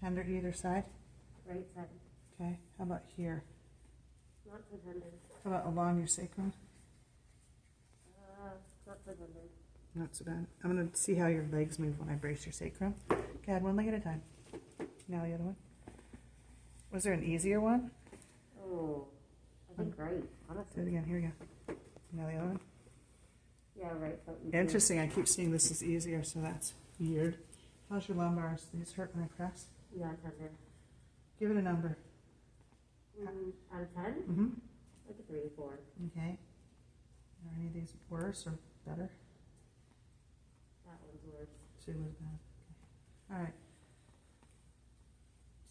Tender either side? Right side. Okay. How about here? Not so tender. How about along your sacrum? Not so tender. Not so bad. I'm going to see how your legs move when I brace your sacrum. Go ahead, one leg at a time. Now the other one. Was there an easier one? Oh, I think right, honestly. Do it again. Here we go. Now the other one. Yeah, right. Interesting. I keep seeing this is easier, so that's weird. How's your lumbars? Do these hurt when I press? Yeah, tender. Give it a number. Out of 10? Mm-hmm. Like a 3 or 4. Okay. Are any of these worse or better? That one's worse. 2 was bad. Okay. All right.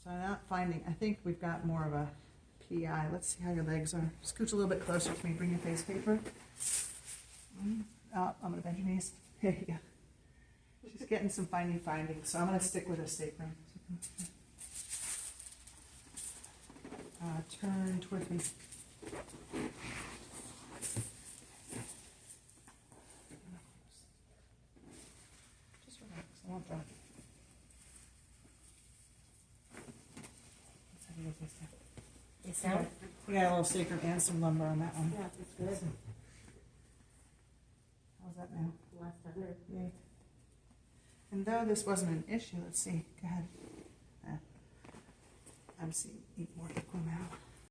So I'm not finding, I think we've got more of a PI. Let's see how your legs are. Scooch a little bit closer to me. Bring your face paper. Oh, I'm going to bend your knees. There you go. She's getting some findings, so I'm going to stick with a sacrum. Turn towards me. Just relax. I won't drop you. Let's have you guys this down. It sounds? We got a little sacrum and some lumbar on that one. Yeah, it's good. How's that now? Less tender. Yay. And though this wasn't an issue, let's see. Go ahead. I'm seeing eat more equal now.